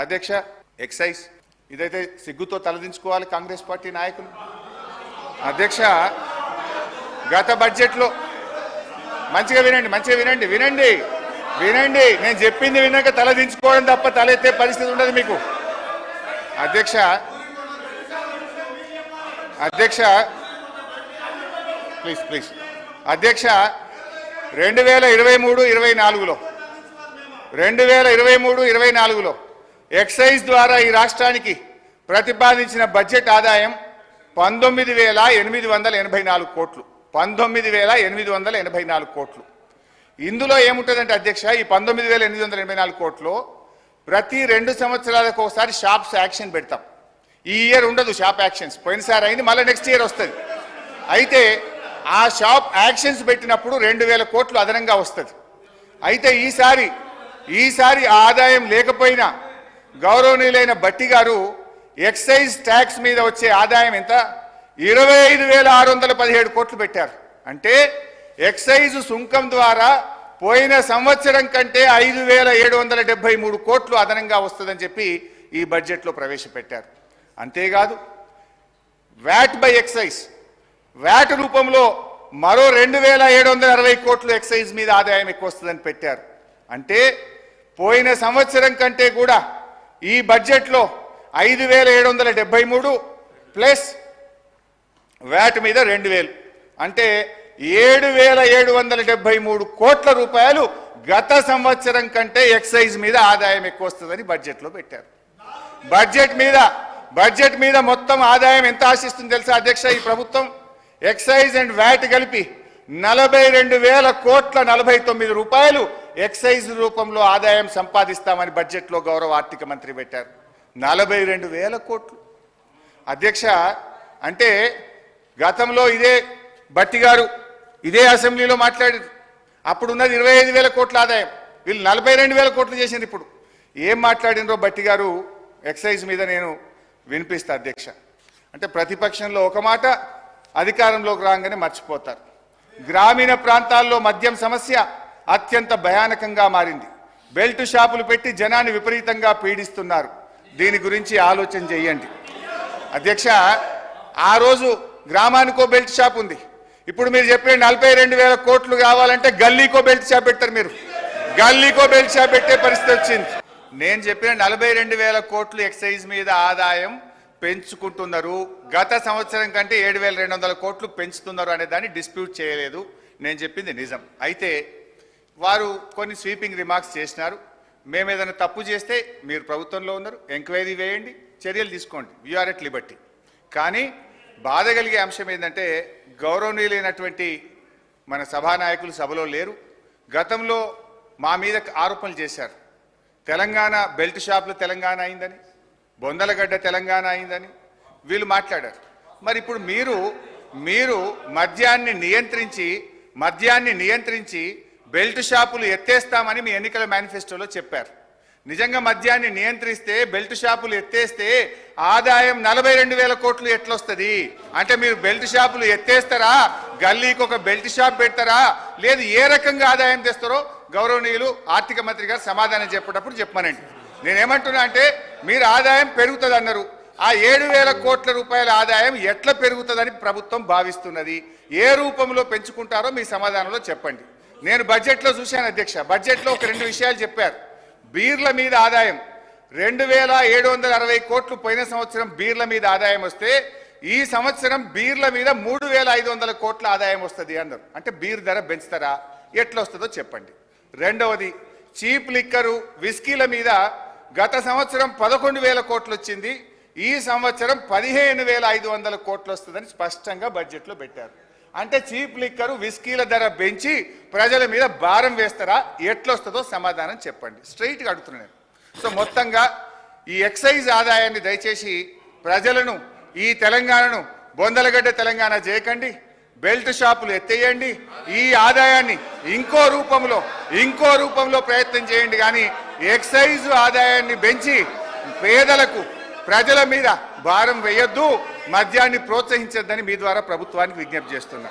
అధ్యక్ష ఎక్సైజ్ ఇదైతే సిగ్గుతో తలదించుకోవాలి కాంగ్రెస్ పార్టీ నాయకులు. అధ్యక్ష గత బడ్జెట్లో మంచిగా వినండి నేను చెప్పింది విన్నాక తలదించుకోవడం తప్ప తలెత్తే పరిస్థితి ఉండదు మీకు. అధ్యక్ష ప్లీజ్ అధ్యక్ష 2023-24లో ఎక్సైజ్ ద్వారా ఈ రాష్ట్రానికి ప్రతిపాదించిన బడ్జెట్ ఆదాయం 19,884 కోట్లు. 19,884 కోట్లు. ఇందులో ఏముంటుందంటే అధ్యక్ష ఈ 19,884 కోట్లు ప్రతి 2 సంవత్సరాలకు ఒకసారి షాప్స్ యాక్షన్ పెడతాం. ఈ ఇయర్ ఉండదు షాప్ యాక్షన్స్, పోయినసారి అయింది, మళ్ళీ నెక్స్ట్ ఇయర్ వస్తుంది. అయితే ఆ షాప్ యాక్షన్స్ పెట్టినప్పుడు 2,000 కోట్లు అదనంగా వస్తుంది. అయితే ఈసారి ఆదాయం లేకపోయినా గౌరవనీయులైన భట్టి గారు ఎక్సైజ్ ట్యాక్స్ మీద వచ్చే ఆదాయం ఎంత 25,617 కోట్లు పెట్టారు. అంటే ఎక్సైజ్ సుంకం ద్వారా పోయిన సంవత్సరం కంటే 5,773 కోట్లు అదనంగా వస్తుందని చెప్పి ఈ బడ్జెట్లో ప్రవేశపెట్టారు. అంతేకాదు వ్యాట్ బై ఎక్సైజ్, వ్యాట్ రూపంలో మరో 2,760 కోట్లు ఎక్సైజ్ మీద ఆదాయం ఎక్కువ వస్తుందని పెట్టారు. అంటే పోయిన సంవత్సరం కంటే కూడా ఈ బడ్జెట్లో 5,773 ప్లస్ వ్యాట్ మీద 2,000 అంటే 7,773 కోట్ల రూపాయలు గత సంవత్సరం కంటే ఎక్సైజ్ మీద ఆదాయం ఎక్కువ వస్తుందని బడ్జెట్లో పెట్టారు. బడ్జెట్ మీద మొత్తం ఆదాయం ఎంత ఆశిస్తుంది తెలుసా అధ్యక్ష ఈ ప్రభుత్వం? ఎక్సైజ్ అండ్ వ్యాట్ కలిపి 42,000 కోట్ల 49 రూపాయలు ఎక్సైజ్ రూపంలో ఆదాయం సంపాదిస్తామని బడ్జెట్లో గౌరవ ఆర్థిక మంత్రి పెట్టారు. 42,000 కోట్లు. అధ్యక్ష అంటే గతంలో ఇదే భట్టి గారు ఇదే అసెంబ్లీలో మాట్లాడారు. అప్పుడు ఉన్నది 25,000 కోట్ల ఆదాయం, వీళ్ళు 42,000 కోట్లు చేసింది. ఇప్పుడు ఏం మాట్లాడినరో భట్టి గారు ఎక్సైజ్ మీద నేను వినిపిస్తా అధ్యక్ష. అంటే ప్రతిపక్షంలో ఒక మాట, అధికారంలోకి రాగానే మర్చిపోతారు. గ్రామీణ ప్రాంతాల్లో మద్యం సమస్య అత్యంత భయానకంగా మారింది. బెల్ట్ షాపులు పెట్టి జనాన్ని విపరీతంగా పీడిస్తున్నారు. దీని గురించి ఆలోచన చేయండి అధ్యక్ష. ఆ రోజు గ్రామానికో బెల్ట్ షాప్ ఉంది. ఇప్పుడు మీరు చెప్పే 42,000 కోట్లు కావాలంటే గల్లీకో బెల్ట్ షాప్ పెడతారు. మీరు గల్లీకో బెల్ట్ షాప్ పెట్టే పరిస్థితి వచ్చింది. నేను చెప్పిన 42,000 కోట్లు ఎక్సైజ్ మీద ఆదాయం పెంచుకుంటున్నారు. గత సంవత్సరం కంటే 7,200 కోట్లు పెంచుతున్నారు అనే దాన్ని డిస్ప్యూట్ చేయలేదు. నేను చెప్పింది నిజం. అయితే వారు కొన్ని స్వీపింగ్ రిమార్క్స్ చేసినారు. మేము ఏదైనా తప్పు చేస్తే మీరు ప్రభుత్వంలో ఉన్నారు, ఎంక్వైరీ వేయండి, చర్యలు తీసుకోండి, వీఆర్ ఎట్ లిబర్టీ. కానీ బాధ కలిగే అంశం ఏంటంటే గౌరవనీయులైనటువంటి మన సభానాయకులు సభలో లేరు. గతంలో మా మీద ఆరోపణలు చేశారు. తెలంగాణ బెల్ట్ షాపులు తెలంగాణ అయిందని, బొందలగడ్డ తెలంగాణ అయిందని వీళ్ళు మాట్లాడారు. మరి ఇప్పుడు మీరు మద్యాన్ని నియంత్రించి బెల్ట్ షాపులు ఎత్తేస్తామని మీ ఎన్నికల మేనిఫెస్టోలో చెప్పారు. నిజంగా మద్యాన్ని నియంత్రిస్తే, బెల్ట్ షాపులు ఎత్తేస్తే ఆదాయం 42,000 కోట్లు ఎట్లొస్తుంది? అంటే మీరు బెల్ట్ షాపులు ఎత్తేస్తారా, గల్లీకి ఒక బెల్ట్ షాప్ పెడతారా, లేదు ఏ రకంగా ఆదాయం తెస్తారో గౌరవనీయులు ఆర్థిక మంత్రి గారు సమాధానం చెప్పేటప్పుడు చెప్పమనండి. నేనేమంటున్నా అంటే మీరు ఆదాయం పెరుగుతుంది అన్నారు. ఆ 7,000 కోట్ల రూపాయల ఆదాయం ఎట్లా పెరుగుతుందని ప్రభుత్వం భావిస్తున్నది? ఏ రూపంలో పెంచుకుంటారో మీ సమాధానంలో చెప్పండి. నేను బడ్జెట్లో చూశాను అధ్యక్ష. బడ్జెట్లో ఒక 2 విషయాలు చెప్పారు. బీర్ల మీద ఆదాయం 2,760 కోట్లు పోయిన సంవత్సరం బీర్ల మీద ఆదాయం వస్తే ఈ సంవత్సరం బీర్ల మీద 3,500 కోట్ల ఆదాయం వస్తుంది అన్నారు. అంటే బీర్ ధర పెంచుతారా, ఎట్లా వస్తుందో చెప్పండి. రెండవది చీప్ లిక్కరు విస్కీల మీద గత సంవత్సరం 11,000 కోట్లు వచ్చింది, ఈ సంవత్సరం 15,500 కోట్లు వస్తుందని స్పష్టంగా బడ్జెట్లో పెట్టారు. అంటే చీప్ లిక్కరు విస్కీల ధర పెంచి ప్రజల మీద భారం వేస్తారా, ఎట్లొస్తుందో సమాధానం చెప్పండి. స్ట్రైట్గా అడుగుతున్నాను. సో మొత్తంగా ఈ ఎక్సైజ్ ఆదాయాన్ని దయచేసి ప్రజలను, ఈ తెలంగాణను బొందలగడ్డ తెలంగాణ చేయకండి, బెల్ట్ షాపులు ఎత్తేయండి, ఈ ఆదాయాన్ని ఇంకో రూపంలో ప్రయత్నం చేయండి. కానీ ఎక్సైజ్ ఆదాయాన్ని పెంచి పేదలకు, ప్రజల మీద భారం వేయొద్దు, మద్యాన్ని ప్రోత్సహించొద్దని మీ ద్వారా ప్రభుత్వానికి విజ్ఞప్తి చేస్తున్నా.